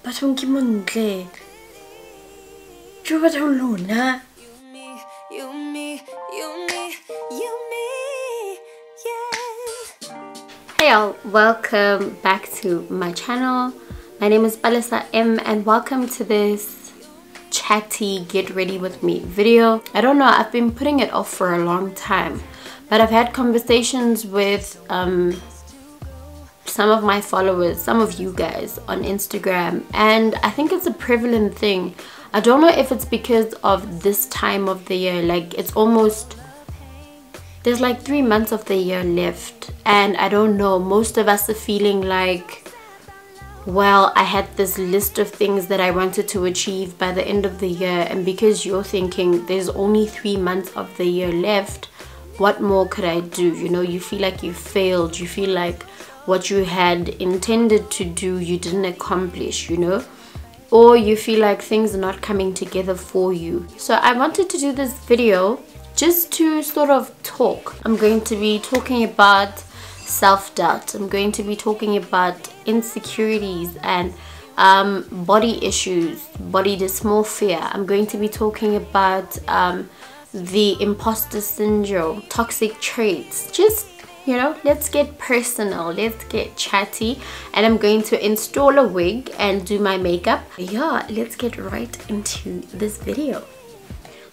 Bathong ke montle. Jo bathong lona. Hey y'all, welcome back to my channel. My name is palesa.inama and welcome to this chatty get ready with me video. I don't know, I've been putting it off for a long time, but I've had conversations with some of my followers, some of you guys on Instagram, and I think it's a prevalent thing. I don't know if it's because of this time of the year, like it's almost, there's like 3 months of the year left, and I don't know, most of us are feeling like, well, I had this list of things that I wanted to achieve by the end of the year, and because you're thinking there's only 3 months of the year left, what more could I do? You know, you feel like you failed, you feel like what you had intended to do you didn't accomplish, you know, or you feel like things are not coming together for you. So I wanted to do this video just to sort of talk. I'm going to be talking about self-doubt. I'm going to be talking about insecurities and body issues, body dysmorphia. I'm going to be talking about the imposter syndrome, toxic traits. Just, you know, let's get personal, let's get chatty, and I'm going to install a wig and do my makeup. Yeah, let's get right into this video.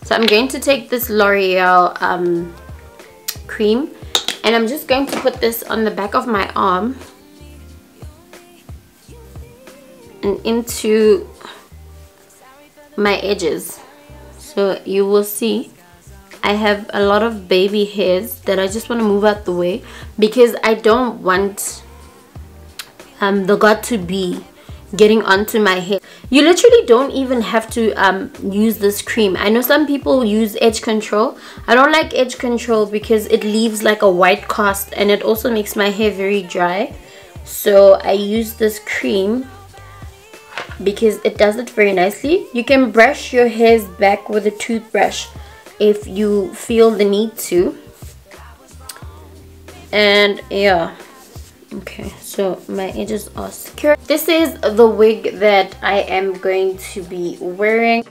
So I'm going to take this L'Oreal cream, and I'm just going to put this on the back of my arm and into my edges. So you will see I have a lot of baby hairs that I just want to move out the way because I don't want the got to be getting onto my hair. You literally don't even have to use this cream. I know some people use edge control. I don't like edge control because it leaves like a white cast and it also makes my hair very dry. So I use this cream because it does it very nicely. You can brush your hairs back with a toothbrush if you feel the need to. And yeah, okay, so my edges are secure. This is the wig that I am going to be wearing.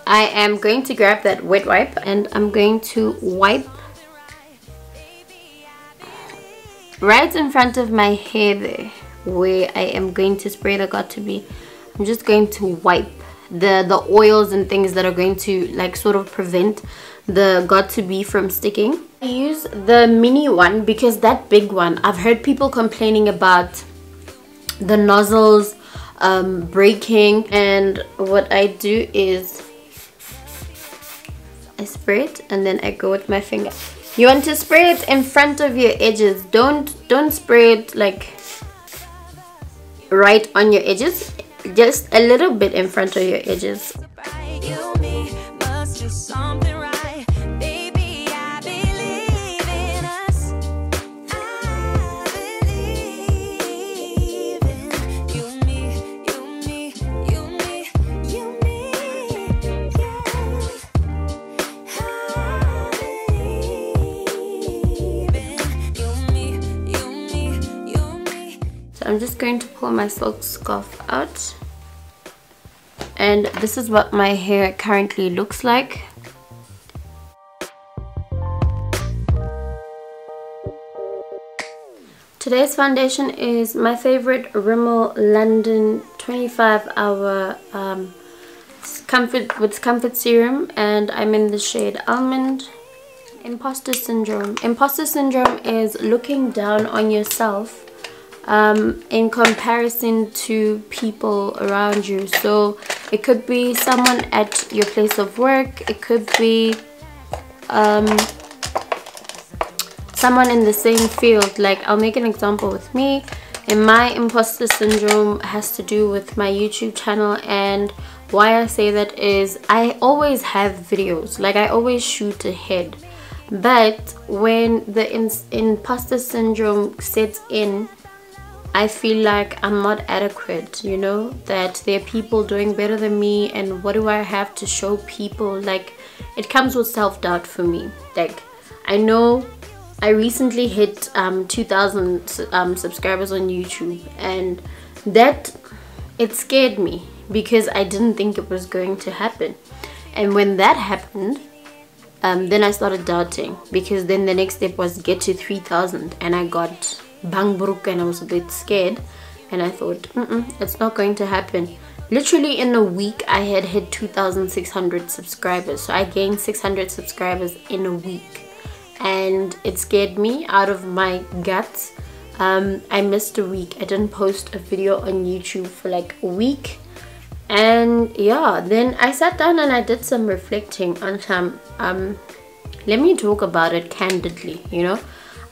I am going to grab that wet wipe and I'm going to wipe right in front of my hair there where I am going to spray the got to be. I'm just going to wipe the oils and things that are going to like sort of prevent the got to be from sticking. I use the mini one because that big one, I've heard people complaining about the nozzles breaking, and what I do is I spray it and then I go with my finger. You want to spray it in front of your edges. Don't spray it like right on your edges. Just a little bit in front of your edges. I'm just going to pull my silk scarf out, and this is what my hair currently looks like. Today's foundation is my favorite Rimmel London 25-hour comfort serum, and I'm in the shade Almond. Imposter syndrome. Imposter syndrome is looking down on yourself in comparison to people around you. So it could be someone at your place of work, it could be someone in the same field. Like, I'll make an example with me, and my imposter syndrome has to do with my YouTube channel. And why I say that is I always have videos, like I always shoot ahead, but when the imposter syndrome sets in, I feel like I'm not adequate, you know, that there are people doing better than me, and what do I have to show people? Like, it comes with self-doubt for me. Like, I know I recently hit 2,000 subscribers on YouTube, and that, it scared me because I didn't think it was going to happen. And when that happened, then I started doubting, because then the next step was get to 3,000, and I got bang brook, and I was a bit scared, and I thought, it's not going to happen. Literally in a week I had hit 2,600 subscribers, so I gained 600 subscribers in a week, and it scared me out of my guts. I missed a week. I didn't post a video on YouTube for like a week. And yeah, then I sat down and I did some reflecting on some, let me talk about it candidly, you know.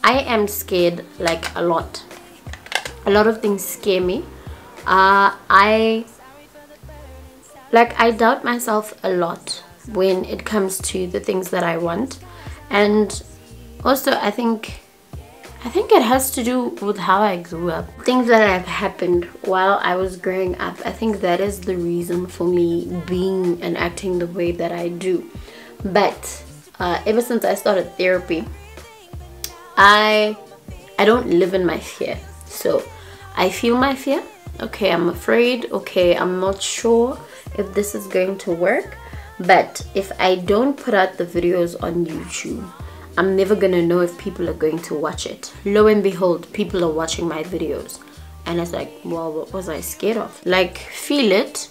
I am scared, like, a lot. A lot of things scare me. I doubt myself a lot when it comes to the things that I want. And also I think it has to do with how I grew up. Things that have happened while I was growing up, I think that is the reason for me being and acting the way that I do. But ever since I started therapy, I don't live in my fear. So I feel my fear. Okay, I'm afraid. Okay, I'm not sure if this is going to work. But if I don't put out the videos on YouTube, I'm never gonna know if people are going to watch it. Lo and behold, people are watching my videos, and it's like, well, what was I scared of? Like, feel it.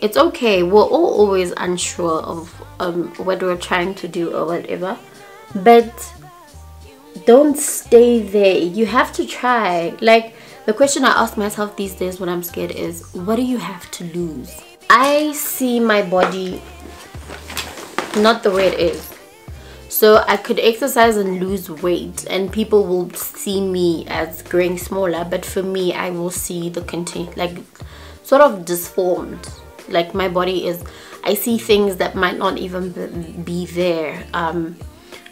It's okay. We're all always unsure of what we're trying to do or whatever, but don't stay there. You have to try. Like, the question I ask myself these days when I'm scared is, what do you have to lose? I see my body not the way it is. So I could exercise and lose weight, and people will see me as growing smaller, but for me, I will see the like, sort of disformed. Like, my body is, I see things that might not even be there.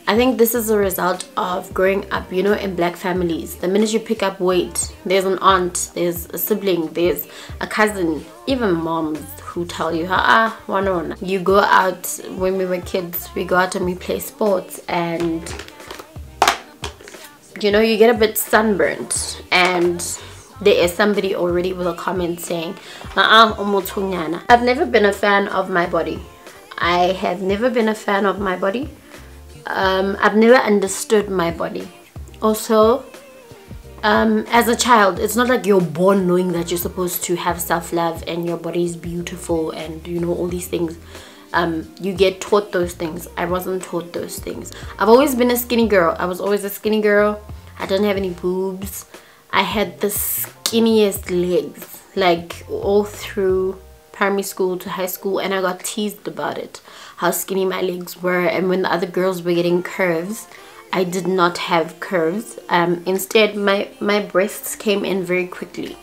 I think this is a result of growing up, you know, in black families. The minute you pick up weight, there's an aunt, there's a sibling, there's a cousin, even moms who tell you, one. You go out, when we were kids, we go out and we play sports, and you know, you get a bit sunburnt, and there is somebody already with a comment saying, I've never been a fan of my body. I have never been a fan of my body. I've never understood my body. Also, as a child, it's not like you're born knowing that you're supposed to have self-love and your body is beautiful and, you know, all these things. You get taught those things. I wasn't taught those things. I've always been a skinny girl. I was always a skinny girl. I didn't have any boobs. I had the skinniest legs, like, all through primary school to high school, and I got teased about it, how skinny my legs were. And when the other girls were getting curves, I did not have curves. Instead, my breasts came in very quickly.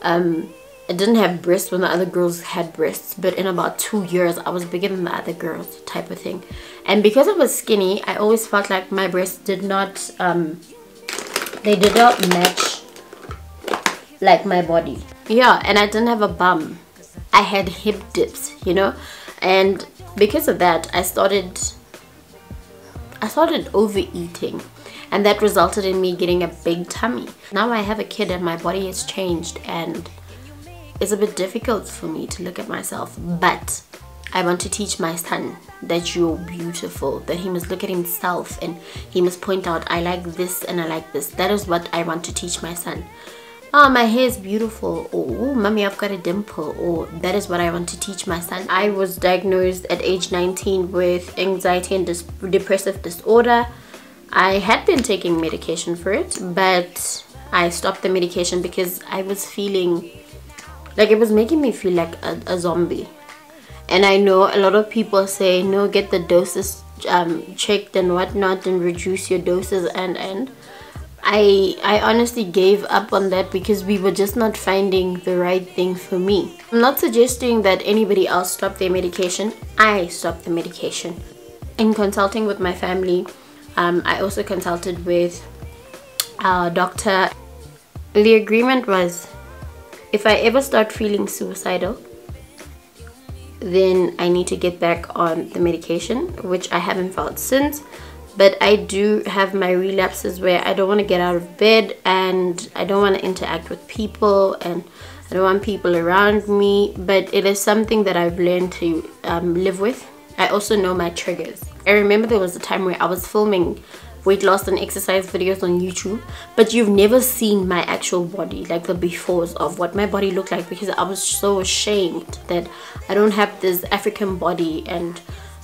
I didn't have breasts when the other girls had breasts, but in about 2 years I was bigger than the other girls, type of thing. And because I was skinny, I always felt like my breasts did not they did not match like my body. Yeah, and I didn't have a bum. I had hip dips, you know, and because of that, I started overeating, and that resulted in me getting a big tummy. Now I have a kid and my body has changed, and it's a bit difficult for me to look at myself, but I want to teach my son that you're beautiful, that he must look at himself and he must point out, I like this and I like this. That is what I want to teach my son. Oh, my hair is beautiful, or oh, mommy, I've got a dimple, or that is what I want to teach my son. I was diagnosed at age 19 with anxiety and depressive disorder. I had been taking medication for it, but I stopped the medication because I was feeling like it was making me feel like a zombie. And I know a lot of people say, no, get the doses checked and whatnot and reduce your doses, and I honestly gave up on that because we were just not finding the right thing for me. I'm not suggesting that anybody else stop their medication. I stopped the medication. In consulting with my family, I also consulted with our doctor. The agreement was, if I ever start feeling suicidal, then I need to get back on the medication, which I haven't felt since. But I do have my relapses where I don't want to get out of bed, and I don't want to interact with people, and I don't want people around me. But it is something that I've learned to live with. I also know my triggers. I remember there was a time where I was filming weight loss and exercise videos on YouTube, but you've never seen my actual body, like the befores of what my body looked like, because I was so ashamed that I don't have this African body, and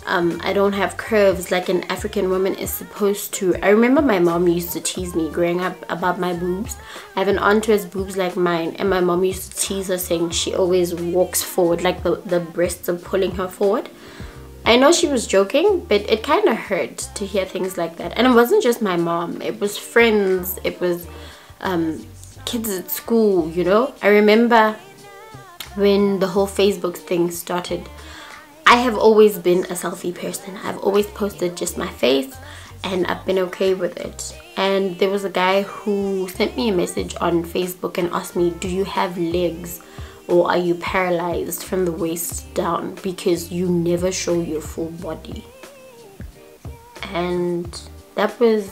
I don't have curves like an African woman is supposed to. I remember my mom used to tease me growing up about my boobs. I have an aunt who has boobs like mine, and my mom used to tease her saying she always walks forward, like the breasts are pulling her forward. I know she was joking, but it kind of hurt to hear things like that. And it wasn't just my mom, it was friends, it was kids at school, you know. I remember when the whole Facebook thing started, I have always been a selfie person. I've always posted just my face, and I've been okay with it. And there was a guy who sent me a message on Facebook and asked me, do you have legs, or are you paralyzed from the waist down because you never show your full body? And that was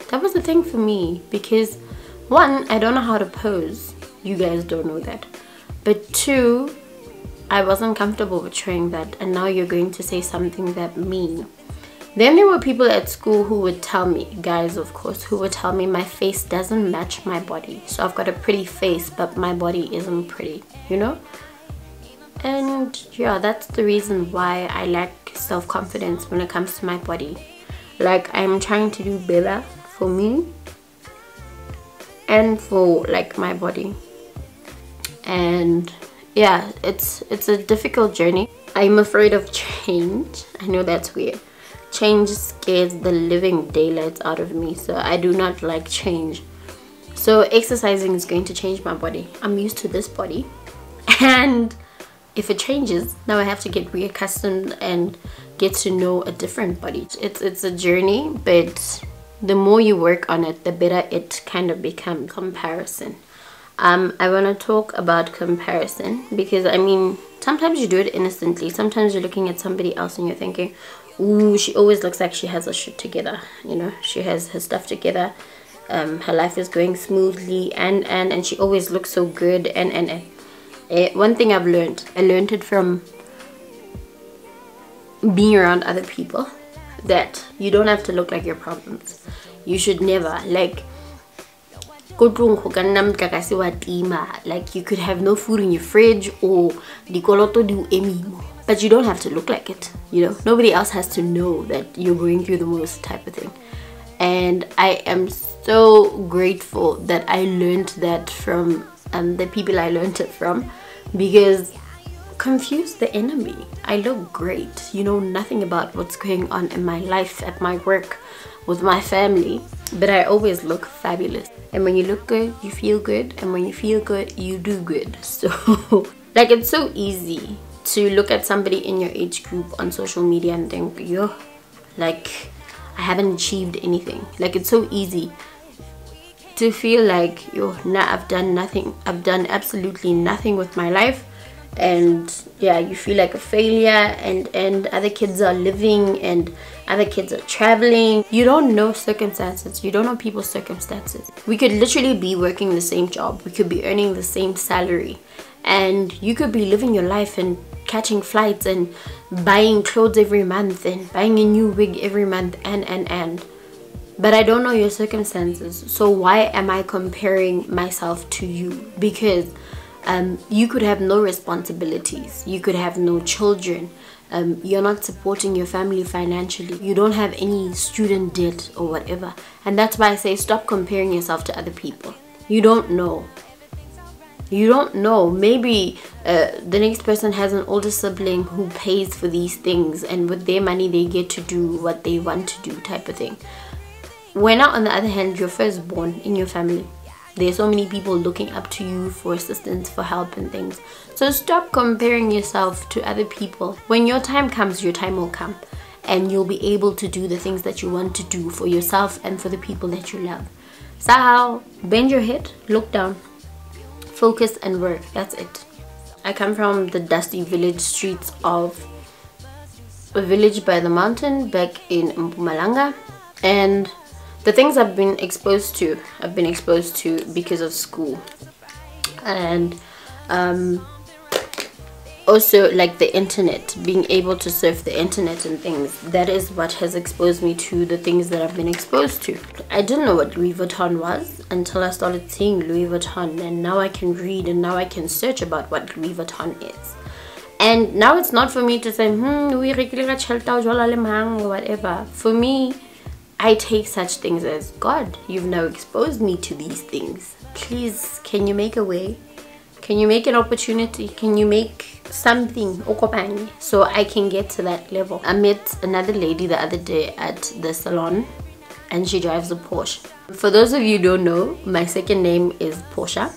the thing for me, because one, I don't know how to pose. You guys don't know that. But two, I wasn't comfortable with showing that, and now you're going to say something that mean. Then there were people at school who would tell me, guys of course, who would tell me my face doesn't match my body. So I've got a pretty face, but my body isn't pretty, you know? And yeah, that's the reason why I lack self-confidence when it comes to my body. Like, I'm trying to do better for me and for like my body. And yeah, it's a difficult journey. I'm afraid of change. I know that's weird. Change scares the living daylights out of me, so I do not like change. So exercising is going to change my body. I'm used to this body, and if it changes, now I have to get reaccustomed and get to know a different body. It's a journey, but the more you work on it, the better it kind of becomes. Comparison. I want to talk about comparison, because I mean, sometimes you do it innocently. Sometimes you're looking at somebody else and you're thinking, ooh, she always looks like she has her shit together, you know, she has her stuff together, her life is going smoothly, and she always looks so good. And one thing I've learned, I learned it from being around other people, that you don't have to look like your problems. You should never, like, like you could have no food in your fridge, or but you don't have to look like it, you know. Nobody else has to know that you're going through the most type of thing. And I am so grateful that I learned that from the people I learned it from, because confuse the enemy. I look great, you know nothing about what's going on in my life, at my work, with my family, but I always look fabulous. And when you look good, you feel good, and when you feel good, you do good. So like, it's so easy to look at somebody in your age group on social media and think, yo, like, I haven't achieved anything. Like, it's so easy to feel like, yo, nah, I've done nothing, I've done absolutely nothing with my life. And yeah, you feel like a failure, and other kids are living and other kids are traveling. You don't know circumstances, you don't know people's circumstances. We could literally be working the same job, we could be earning the same salary, and you could be living your life and catching flights and buying clothes every month and buying a new wig every month, and but I don't know your circumstances. So why am I comparing myself to you? Because you could have no responsibilities, you could have no children, you're not supporting your family financially, you don't have any student debt or whatever. And that's why I say, stop comparing yourself to other people. You don't know. You don't know. Maybe the next person has an older sibling who pays for these things, and with their money they get to do what they want to do, type of thing. When now, on the other hand, you're firstborn in your family. There's so many people looking up to you for assistance, for help and things. So stop comparing yourself to other people. When your time comes, your time will come, and you'll be able to do the things that you want to do for yourself and for the people that you love. So bend your head, look down, focus and work. That's it. I come from the dusty village streets of a village by the mountain back in Mpumalanga, and the things I've been exposed to because of school, and also like the internet, being able to surf the internet and things. That is what has exposed me to the things that I've been exposed to. I didn't know what Louis Vuitton was until I started seeing Louis Vuitton, and now I can read and now I can search about what Louis Vuitton is. And now it's not for me to say or whatever. For me, I take such things as, God, you've now exposed me to these things. Please, can you make a way? Can you make an opportunity? Can you make something so I can get to that level? I met another lady the other day at the salon, and she drives a Porsche. For those of you who don't know, my second name is Porsche,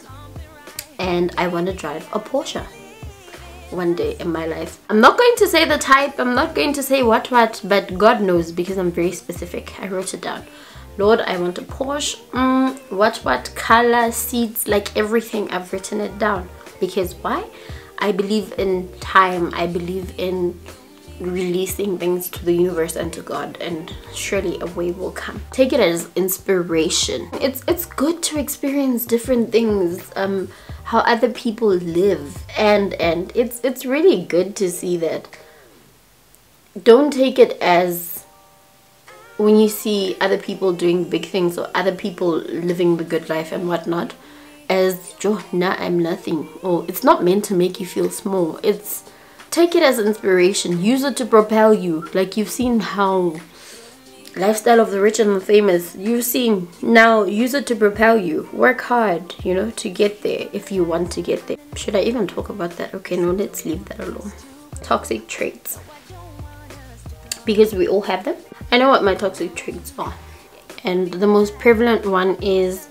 and I want to drive a Porsche one day in my life. I'm not going to say the type, I'm not going to say what, but God knows, because I'm very specific. I wrote it down. Lord, I want a Porsche. What color, seats, like everything. I've written it down. Because why? I believe in time. I believe in releasing things to the universe and to God, and surely a way will come. Take it as inspiration. It's good to experience different things, how other people live, and it's really good to see that. Don't take it as, when you see other people doing big things or other people living the good life and whatnot, as I'm nothing, or it's not meant to make you feel small. Take it as inspiration. Use it to propel you. Like you've seen how Lifestyle of the Rich and the Famous, you've seen. Now use it to propel you. Work hard, you know, to get there if you want to get there. Should I even talk about that? Okay, no, let's leave that alone. Toxic traits, because we all have them. I know what my toxic traits are, and the most prevalent one is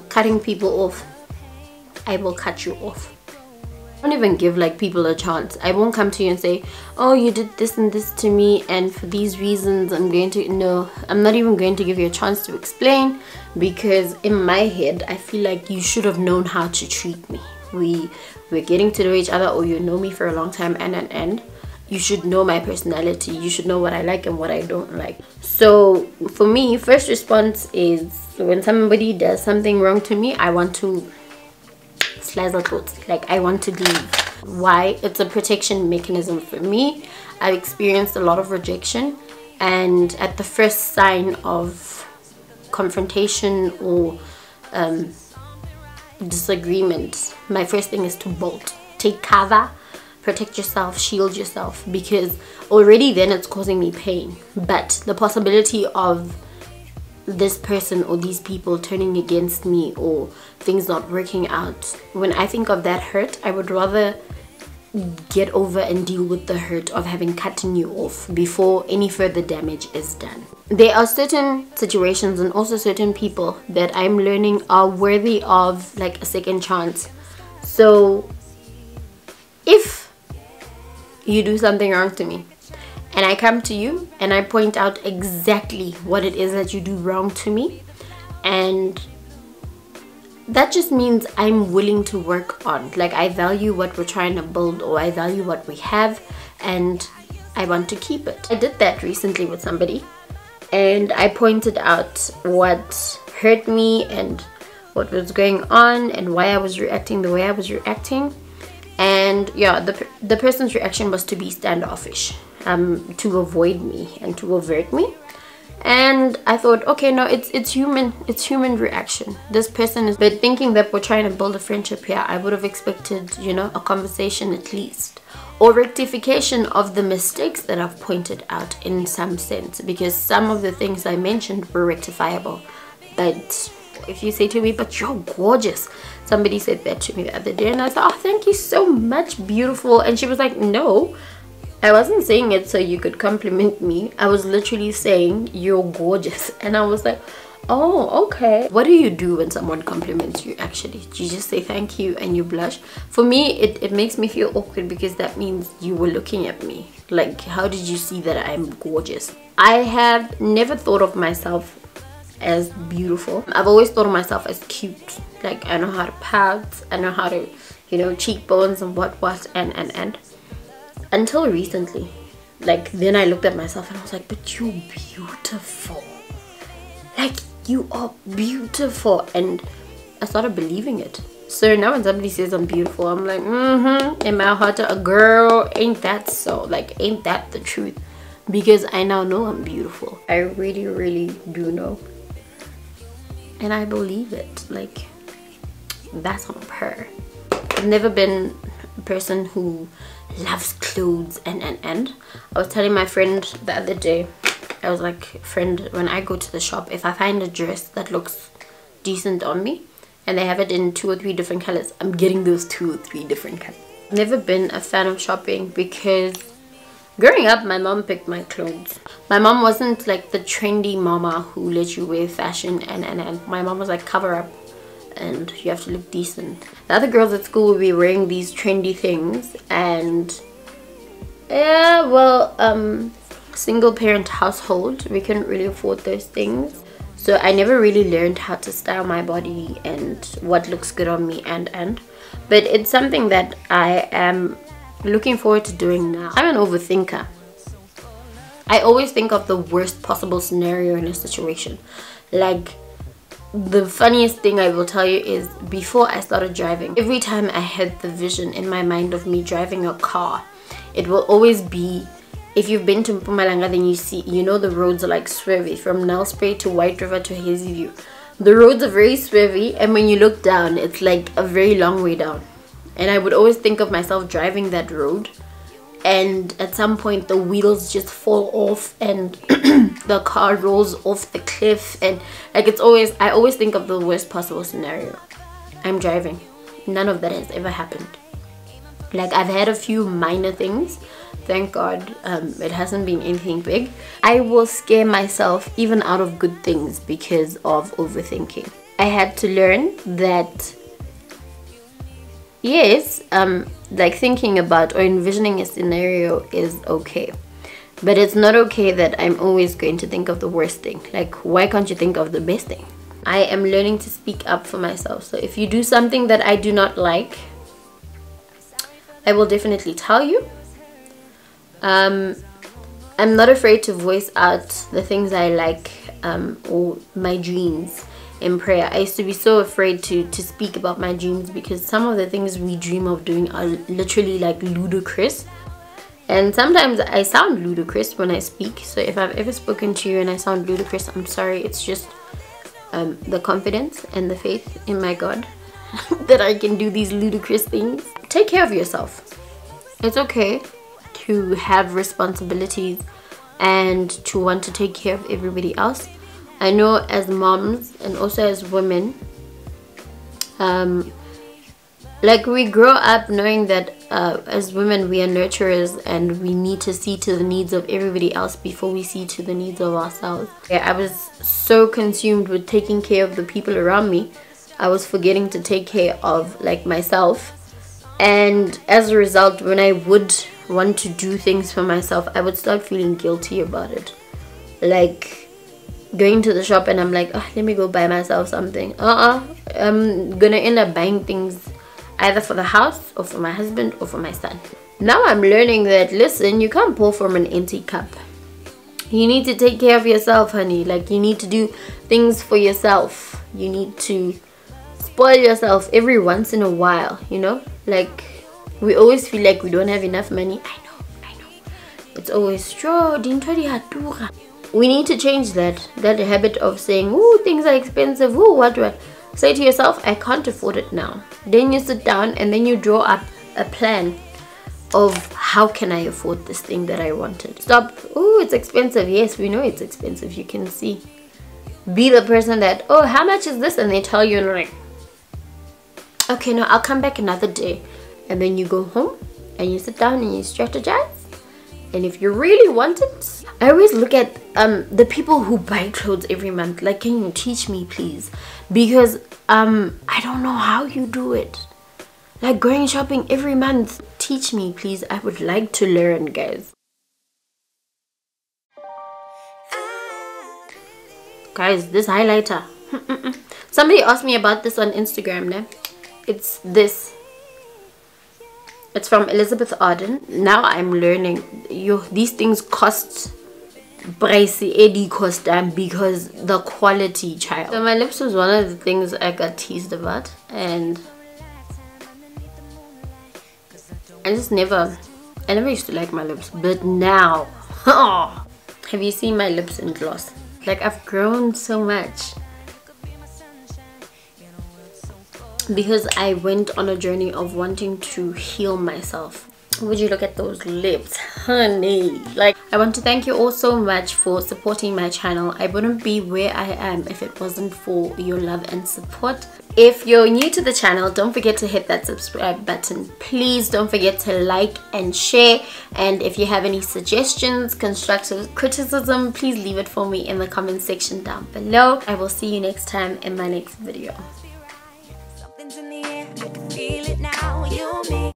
cutting people off. I will cut you off. I don't even give like people a chance. I won't come to you and say, oh, you did this and this to me, and for these reasons I'm going to, no, I'm not even going to give you a chance to explain, because in my head I feel like you should have known how to treat me. We're getting to know each other, or you know me for a long time, and you should know my personality. You should know what I like and what I don't like. So for me, first response is, when somebody does something wrong to me, I want to slice our thoughts. Like, I want to leave. Why? It's a protection mechanism for me. I've experienced a lot of rejection, and at the first sign of confrontation or disagreement, my first thing is to bolt. Take cover. Protect yourself, shield yourself, because already then it's causing me pain. But the possibility of this person or these people turning against me, or things not working out, when I think of that hurt, I would rather get over and deal with the hurt of having cut you off before any further damage is done. There are certain situations and also certain people that I'm learning are worthy of like a second chance. So if you do something wrong to me and I come to you and I point out exactly what it is that you do wrong to me, and that just means I'm willing to work on, like, I value what we're trying to build, or I value what we have, and I want to keep it. I did that recently with somebody, and I pointed out what hurt me and what was going on and why I was reacting the way I was reacting. And yeah, the person's reaction was to be standoffish, to avoid me and to avert me. And I thought, okay, no, it's human reaction. This person is, but thinking that we're trying to build a friendship here, I would have expected, you know, a conversation at least, or rectification of the mistakes that I've pointed out in some sense, because some of the things I mentioned were rectifiable. But if you say to me, but you're gorgeous, somebody said that to me the other day, and I said, oh, thank you so much, beautiful. And she was like, no, I wasn't saying it so you could compliment me. I was literally saying you're gorgeous. And I was like, oh, okay. What do you do when someone compliments you actually? Do you just say thank you and you blush? For me, it makes me feel awkward, because that means you were looking at me. Like, how did you see that I'm gorgeous? I have never thought of myself as beautiful. I've always thought of myself as cute. Like, I know how to pout, I know how to, you know, cheekbones and what and until recently. Like, then I looked at myself and I was like, but you're beautiful. Like, you are beautiful. And I started believing it. So now when somebody says I'm beautiful, I'm like, in my heart, a girl, ain't that so? Like, ain't that the truth? Because I now know I'm beautiful. I really do know. And I believe it. Like, that's on her. I've never been a person who loves clothes and I was telling my friend the other day, I was like, friend, when I go to the shop, if I find a dress that looks decent on me and they have it in 2 or 3 different colors, I'm getting those 2 or 3 different colors. I've never been a fan of shopping because growing up, my mom picked my clothes. My mom wasn't like the trendy mama who let you wear fashion and my mom was like, cover up and you have to look decent. The other girls at school would be wearing these trendy things, and yeah, well, single parent household, we couldn't really afford those things. So I never really learned how to style my body and what looks good on me but it's something that I am looking forward to doing now. I'm an overthinker. I always think of the worst possible scenario in a situation. Like, the funniest thing I will tell you is, before I started driving, every time I had the vision in my mind of me driving a car, it will always be, if you've been to Mpumalanga, then you know the roads are like swervy from Nelspruit to White River to Hazy View. The roads are very swervy, and when you look down, it's like a very long way down. And I would always think of myself driving that road, and at some point the wheels just fall off and the car rolls off the cliff, and like, it's always, I always think of the worst possible scenario. I'm driving. None of that has ever happened. Like, I've had a few minor things, thank God. It hasn't been anything big. I will scare myself even out of good things because of overthinking. I had to learn that yes, like, thinking about or envisioning a scenario is okay, but it's not okay that I'm always going to think of the worst thing. Like, why can't you think of the best thing? I am learning to speak up for myself. So if you do something that I do not like, I will definitely tell you. I'm not afraid to voice out the things I like, or my dreams in prayer. I used to be so afraid to speak about my dreams because some of the things we dream of doing are literally like ludicrous, and sometimes I sound ludicrous when I speak. So if I've ever spoken to you and I sound ludicrous, I'm sorry. It's just the confidence and the faith in my God that I can do these ludicrous things. Take care of yourself. It's okay to have responsibilities and to want to take care of everybody else. I know as moms and also as women, like, we grow up knowing that as women we are nurturers and we need to see to the needs of everybody else before we see to the needs of ourselves. Yeah, I was so consumed with taking care of the people around me, I was forgetting to take care of, like, myself. And as a result, when I would want to do things for myself, I would start feeling guilty about it. Like, going to the shop and I'm like, oh, let me go buy myself something. I'm gonna end up buying things either for the house or for my husband or for my son. Now I'm learning that, listen, you can't pour from an empty cup. You need to take care of yourself, honey. Like, you need to do things for yourself. You need to spoil yourself every once in a while, you know? Like, we always feel like we don't have enough money. I know. It's always straw. We need to change that habit of saying, oh, things are expensive, oh, what do I say to yourself? I can't afford it now. Then you sit down and then you draw up a plan of how can I afford this thing that I wanted. Stop, oh, it's expensive. Yes, we know it's expensive. You can see. Be the person that, oh, how much is this? And they tell you, and you're like, okay, no, I'll come back another day. And then you go home and you sit down and you strategize. And if you really want it, I always look at the people who buy clothes every month. Like, can you teach me, please? Because I don't know how you do it. Like, going shopping every month. Teach me, please. I would like to learn, guys. Guys, this highlighter. Somebody asked me about this on Instagram, ne? It's this. It's from Elizabeth Arden. Now I'm learning. These things cost pricey, Eddie cost them because the quality, child. So my lips was one of the things I got teased about, and I never used to like my lips, but now, have you seen my lips in gloss? Like, I've grown so much because I went on a journey of wanting to heal myself. Would you look at those lips, honey? Like, I want to thank you all so much for supporting my channel. I wouldn't be where I am if it wasn't for your love and support. If you're new to the channel, don't forget to hit that subscribe button. Please don't forget to like and share. And if you have any suggestions, constructive criticism, please leave it for me in the comment section down below. I will see you next time in my next video.